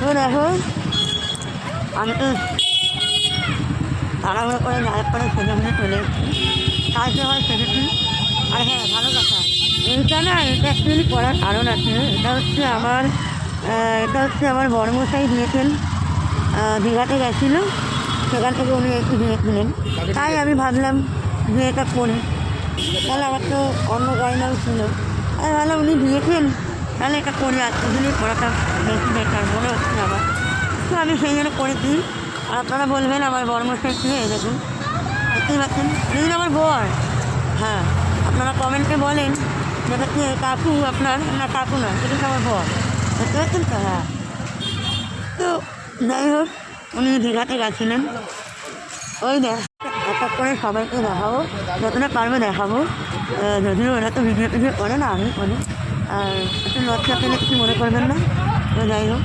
তো দেখো আমি তো তাড়াহুড়ো করে গায়েব করে সেজে গুজে চলে এসেছি। কালকে হয় সেজেছি। আর হ্যাঁ, ভালো কথা, এইটা না, এটা অ্যাকচুয়ালি করার কারণ আছে। এটা হচ্ছে আমার বড়মশাই দিয়েছেন, দীঘাতে গেছিলো, সেখান থেকে উনি একটু দিয়েছিলেন। তাই আমি ভাবলাম যে এটা করি। তাহলে আমার তো অন্য গয়নাও ছিল, আমি ভাবলাম উনি দিয়েছেন, তাহলে এটা করি, আজকে দিনই করাটা বেশি বেটার মনে হচ্ছে আমার। তো আমি সেই জন্য করেছি। আর আপনারা বলবেন আমার বড়মশাই ছিল, দেখুন দেখতেই পাচ্ছেন, দেখুন আমার বর। হ্যাঁ, আপনারা কমেন্টে বলেন যেটা কি কাকু আপনার, না কাকু না, সেটা হচ্ছে আমার বর। দেখতে পাচ্ছেন তো? হ্যাঁ। তো যাই হোক, উনি দীঘাতে গেছিলেন। ওই দেখ, এক এক করে সবাইকে দেখাবো, যতটা পারবো দেখাবো। যদিও ওরা তো ভিডিও টিডিও করে না, আমি করি। আর একটু লজ্জা পেলে কিছু মনে করবেন না। তো যাই হোক,